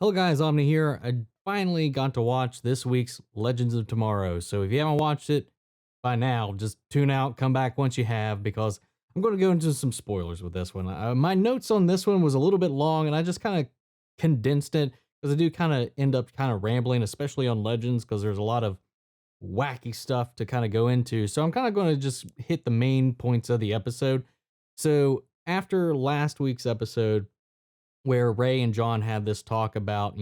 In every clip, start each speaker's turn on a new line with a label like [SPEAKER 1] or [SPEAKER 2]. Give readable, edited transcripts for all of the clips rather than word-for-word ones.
[SPEAKER 1] Hello guys, Omni here. I finally got to watch this week's Legends of Tomorrow. So if you haven't watched it by now, just tune out, come back once you have, because I'm going to go into some spoilers with this one. My notes on this one was a little bit long, and I just kind of condensed it because I do kind of end up kind of rambling, especially on Legends, because there's a lot of wacky stuff to kind of go into. So I'm kind of going to just hit the main points of the episode. So after last week's episode, where Ray and John had this talk about,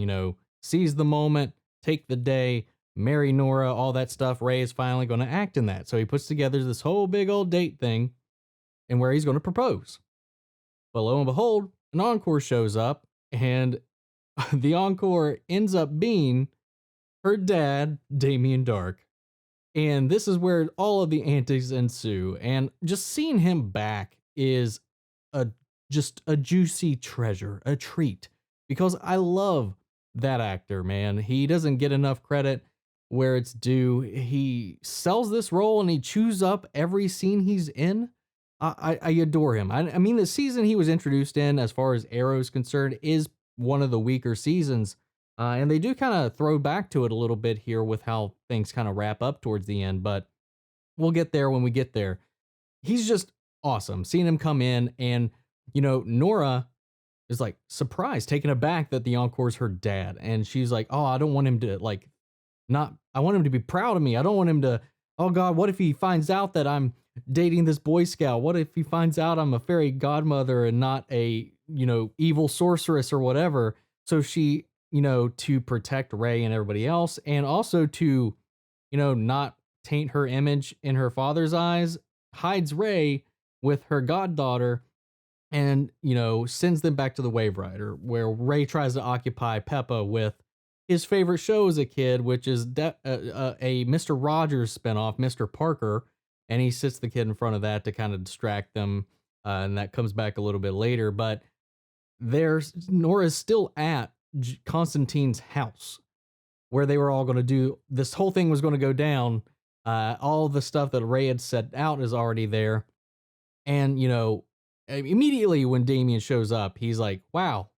[SPEAKER 1] seize the moment, take the day, marry Nora, all that stuff. Ray is finally going to act in that. So he puts together this whole big old date thing and where he's going to propose. But lo and behold, an encore shows up, and the encore ends up being her dad, Damien Dark. And this is where all of the antics ensue. And just seeing him back is a just a juicy treasure, a treat. Because I love that actor, man. He doesn't get enough credit where it's due. He sells this role and he chews up every scene he's in. I adore him. I mean, the season he was introduced in, as far as Arrow is concerned, is one of the weaker seasons. And they do kind of throw back to it a little bit here with how things kind of wrap up towards the end, but we'll get there when we get there. He's just awesome. Seeing him come in, and Nora is like surprised, taken aback that the encore's her dad, and she's like, "Oh, I don't want him to like not. I want him to be proud of me. I don't want him to. Oh God, what if he finds out that I'm dating this Boy Scout? What if he finds out I'm a fairy godmother and not a evil sorceress or whatever?" So she, to protect Ray and everybody else, and also to, not taint her image in her father's eyes, hides Ray with her goddaughter and, sends them back to the Wave Rider, where Ray tries to occupy Peppa with his favorite show as a kid, which is a Mr. Rogers spinoff, Mr. Parker. And he sits the kid in front of that to kind of distract them. And that comes back a little bit later. But there's Nora's still at Constantine's house, where they were all going to do this whole thing was going to go down. All the stuff that Ray had set out is already there. And, immediately when Damien shows up, he's like, wow.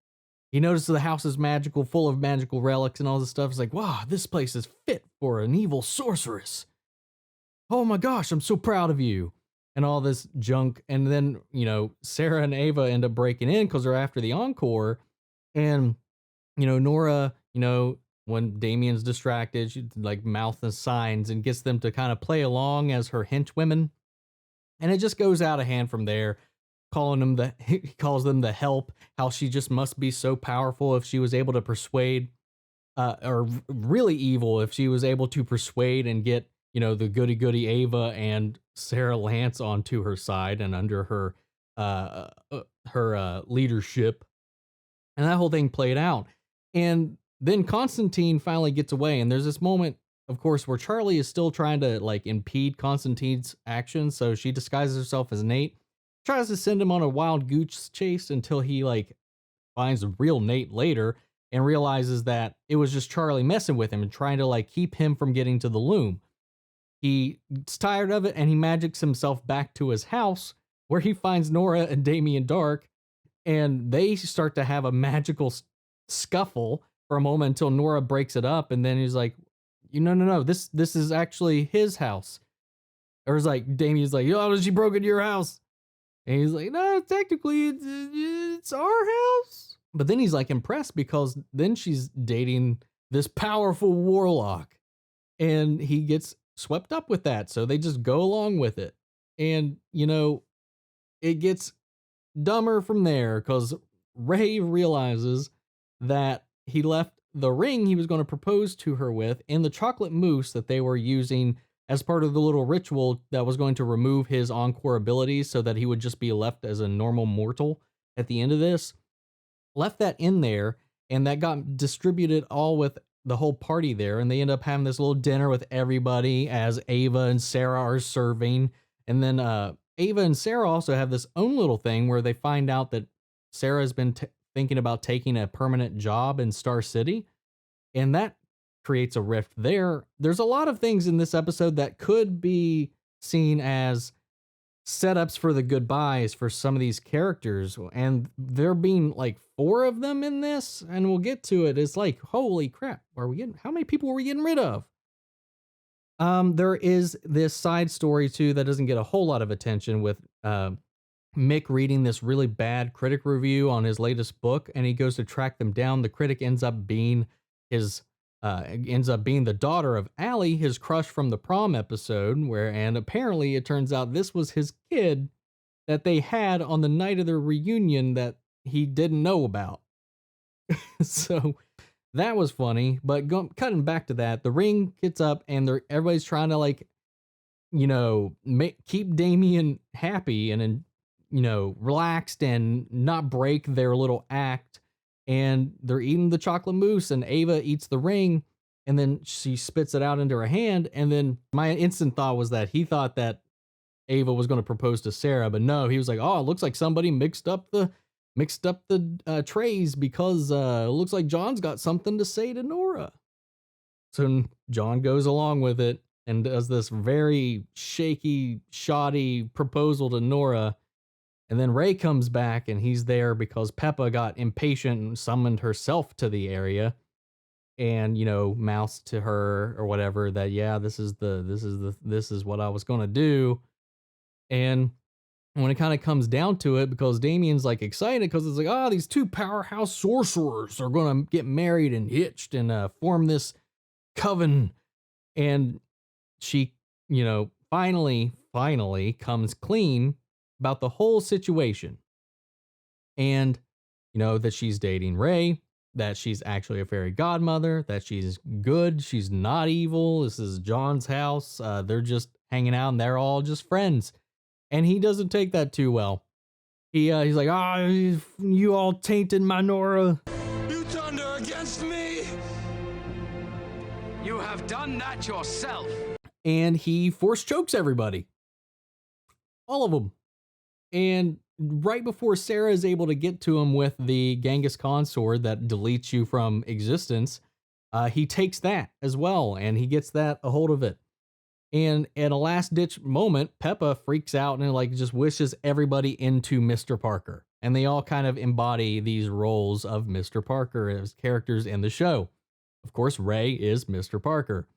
[SPEAKER 1] He notices the house is magical, full of magical relics and all this stuff. He's like, wow, this place is fit for an evil sorceress. Oh my gosh, I'm so proud of you. And all this junk. And then, Sarah and Ava end up breaking in because they're after the encore. And, Nora, when Damien's distracted, she like mouths the signs and gets them to kind of play along as her henchwomen. And it just goes out of hand from there, calling them he calls them the help, how she just must be so powerful if she was able to persuade, or really evil if she was able to persuade and get, the goody goody Ava and Sarah Lance onto her side and under her leadership. And that whole thing played out. And then Constantine finally gets away, and there's this moment, of course, where Charlie is still trying to like impede Constantine's actions. So she disguises herself as Nate, tries to send him on a wild goose chase until he like finds the real Nate later and realizes that it was just Charlie messing with him and trying to like keep him from getting to the loom. He's tired of it and he magics himself back to his house, where he finds Nora and Damien Dark, and they start to have a magical scuffle for a moment until Nora breaks it up, and then he's like, no, this is actually his house. Or it's like Damien's like, oh, she broke into your house, and he's like, no, technically it's our house. But then he's like impressed because then she's dating this powerful warlock, and he gets swept up with that, so they just go along with it. And it gets dumber from there because Ray realizes that he left the ring he was going to propose to her with in the chocolate mousse that they were using as part of the little ritual that was going to remove his encore abilities so that he would just be left as a normal mortal at the end of this. Left that in there, and that got distributed all with the whole party there, and they end up having this little dinner with everybody as Ava and Sarah are serving. And then Ava and Sarah also have this own little thing where they find out that Sarah's been thinking about taking a permanent job in Star City, and that creates a rift there. There's a lot of things in this episode that could be seen as setups for the goodbyes for some of these characters, and there being like 4 of them in this, and we'll get to it. It's like, holy crap, how many people are we getting rid of? There is this side story too that doesn't get a whole lot of attention with Mick reading this really bad critic review on his latest book, and he goes to track them down. The critic ends up being the daughter of Allie, his crush from the prom episode, and apparently it turns out this was his kid that they had on the night of their reunion that he didn't know about. So that was funny. But cutting back to that, the ring gets up and everybody's trying to, like, keep Damien happy and relaxed and not break their little act. And they're eating the chocolate mousse, and Ava eats the ring, and then she spits it out into her hand. And then my instant thought was that he thought that Ava was going to propose to Sarah, but no, he was like, "Oh, it looks like somebody mixed up the trays because it looks like John's got something to say to Nora." So John goes along with it and does this very shaky, shoddy proposal to Nora. And then Ray comes back, and he's there because Peppa got impatient and summoned herself to the area, and mouthed to her or whatever that, yeah, this is what I was gonna do. And when it kind of comes down to it, because Damien's like excited because it's like, oh, these 2 powerhouse sorcerers are gonna get married and hitched and form this coven, and she finally comes clean about the whole situation, and that she's dating Ray, that she's actually a fairy godmother, that she's good, she's not evil, this is John's house, they're just hanging out and they're all just friends. And he doesn't take that too well. He's like, you all tainted my Nora.
[SPEAKER 2] You turned her against me. You have done that yourself.
[SPEAKER 1] And he force chokes everybody, all of them. And right before Sarah is able to get to him with the Genghis Khan sword that deletes you from existence, he takes that as well, and he gets a hold of it. And at a last-ditch moment, Peppa freaks out and just wishes everybody into Mr. Parker. And they all kind of embody these roles of Mr. Parker as characters in the show. Of course, Ray is Mr. Parker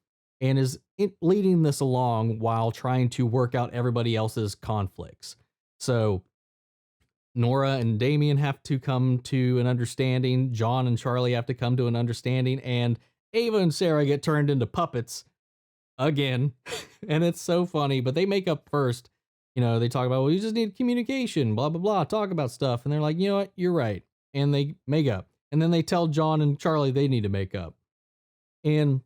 [SPEAKER 1] and is leading this along while trying to work out everybody else's conflicts. So Nora and Damien have to come to an understanding. John and Charlie have to come to an understanding. And Ava and Sarah get turned into puppets again. And it's so funny. But they make up first. They talk about, well, you just need communication, blah, blah, blah, talk about stuff. And they're like, you know what? You're right. And they make up. And then they tell John and Charlie they need to make up. And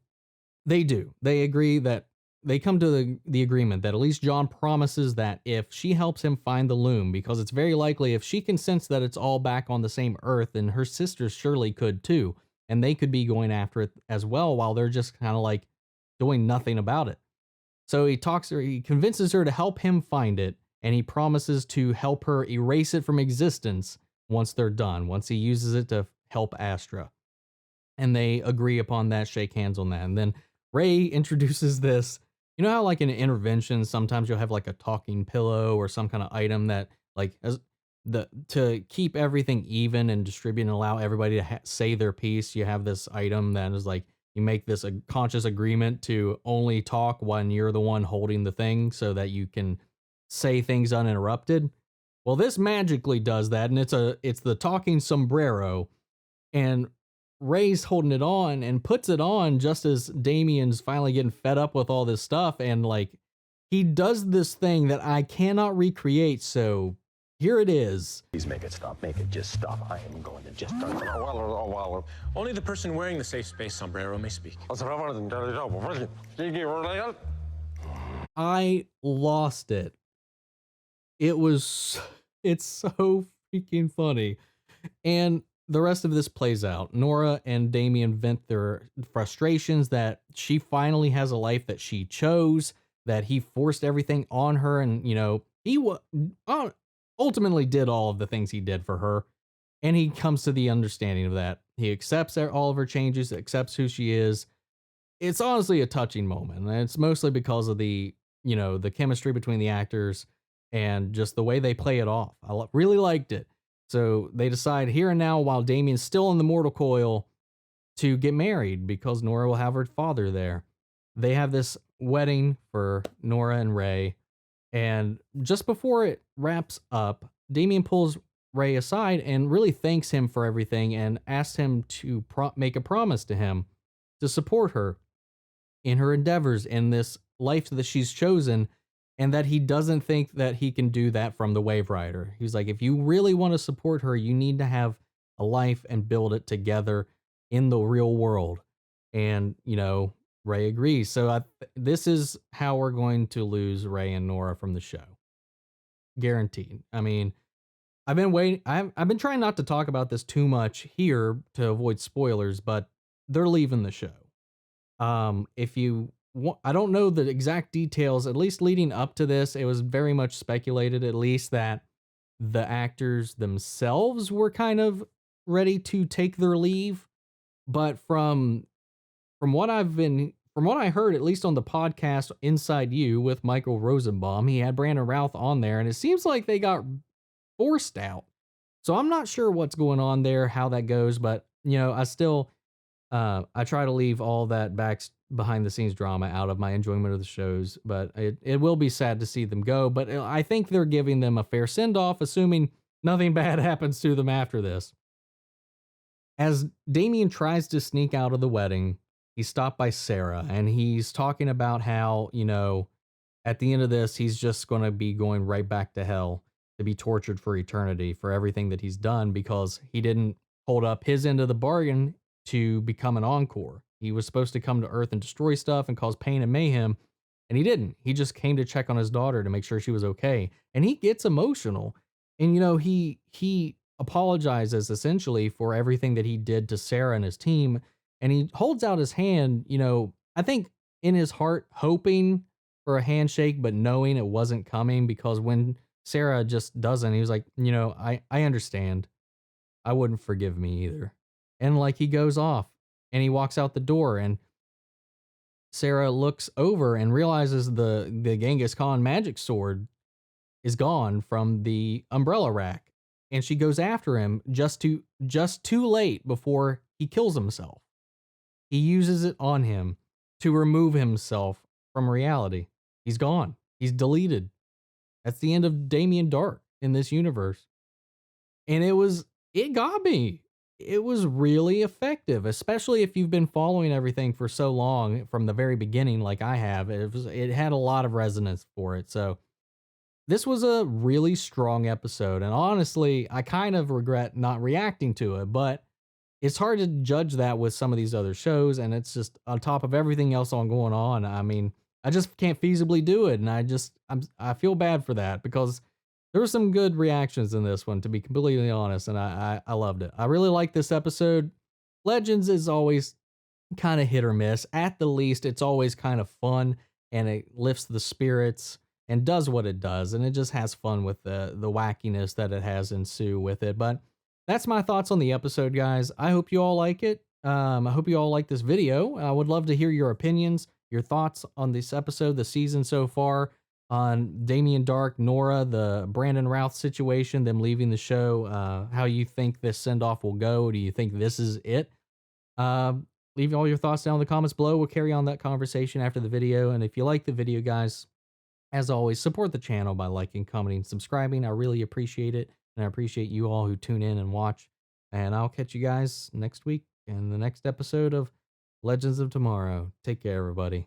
[SPEAKER 1] they do. They agree that they come to the agreement that at least John promises that if she helps him find the loom, because it's very likely if she can sense that it's all back on the same earth, then her sisters surely could too. And they could be going after it as well while they're just kind of like doing nothing about it. So he convinces her to help him find it, and he promises to help her erase it from existence once they're done, once he uses it to help Astra. And they agree upon that, shake hands on that. And then Ray introduces this. You know how like in an intervention, sometimes you'll have like a talking pillow or some kind of item that to keep everything even and distribute and allow everybody to say their piece. You have this item that is like, you make this a conscious agreement to only talk when you're the one holding the thing so that you can say things uninterrupted. Well, this magically does that. And it's the talking sombrero, and Ray's holding it on and puts it on just as Damien's finally getting fed up with all this stuff. And he does this thing that I cannot recreate. So here it is.
[SPEAKER 3] Please make it stop. Make it just stop. I am going to just...
[SPEAKER 4] Only the person wearing the safe space sombrero may speak.
[SPEAKER 1] I lost it. It's so freaking funny. And the rest of this plays out. Nora and Damien vent their frustrations that she finally has a life that she chose, that he forced everything on her, and he ultimately did all of the things he did for her, and he comes to the understanding of that. He accepts all of her changes, accepts who she is. It's honestly a touching moment, and it's mostly because of the chemistry between the actors and just the way they play it off. Really liked it. So they decide here and now, while Damien's still in the mortal coil, to get married because Nora will have her father there. They have this wedding for Nora and Ray. And just before it wraps up, Damien pulls Ray aside and really thanks him for everything and asks him to make a promise to him to support her in her endeavors in this life that she's chosen, and that he doesn't think that he can do that from the Wave Rider. He's like, if you really want to support her, you need to have a life and build it together in the real world. And, Ray agrees. So this is how we're going to lose Ray and Nora from the show. Guaranteed. I mean, I've been waiting. I've been trying not to talk about this too much here to avoid spoilers, but they're leaving the show. If you want, I don't know the exact details, at least leading up to this, it was very much speculated, at least, that the actors themselves were kind of ready to take their leave. But from what I heard, at least on the podcast Inside You with Michael Rosenbaum, he had Brandon Routh on there, and it seems like they got forced out. So I'm not sure what's going on there, how that goes, but I still I try to leave all that behind the scenes drama out of my enjoyment of the shows, but it will be sad to see them go. But I think they're giving them a fair send off, assuming nothing bad happens to them after this. As Damien tries to sneak out of the wedding, he's stopped by Sarah, and he's talking about how, at the end of this, he's just going to be going right back to hell to be tortured for eternity for everything that he's done because he didn't hold up his end of the bargain to become an Encore. He was supposed to come to Earth and destroy stuff and cause pain and mayhem, and he didn't. He just came to check on his daughter to make sure she was okay. And he gets emotional. And, he apologizes essentially for everything that he did to Sarah and his team. And he holds out his hand, I think in his heart, hoping for a handshake, but knowing it wasn't coming, because when Sarah just doesn't, he was like, I understand. I wouldn't forgive me either. And he goes off and he walks out the door, and Sarah looks over and realizes the Genghis Khan magic sword is gone from the umbrella rack. And she goes after him just too late before he kills himself. He uses it on him to remove himself from reality. He's gone. He's deleted. That's the end of Damien Dark in this universe. And it got me. It was really effective, especially if you've been following everything for so long from the very beginning, like I have. It had a lot of resonance for it. So this was a really strong episode. And honestly, I kind of regret not reacting to it, but it's hard to judge that with some of these other shows. And it's just on top of everything else going on. I mean, I just can't feasibly do it. And I feel bad for that, because there were some good reactions in this one, to be completely honest, and I loved it. I really like this episode. Legends is always kind of hit or miss. At the least, it's always kind of fun, and it lifts the spirits and does what it does, and it just has fun with the wackiness that it has ensue with it. But that's my thoughts on the episode, guys. I hope you all like it. I hope you all like this video. I would love to hear your opinions, your thoughts on this episode, the season so far, on Damien Dark, Nora, the Brandon Routh situation, them leaving the show, how you think this send-off will go. Do you think this is it? Leave all your thoughts down in the comments below. We'll carry on that conversation after the video. And if you like the video, guys, as always, support the channel by liking, commenting, subscribing. I really appreciate it. And I appreciate you all who tune in and watch. And I'll catch you guys next week in the next episode of Legends of Tomorrow. Take care, everybody.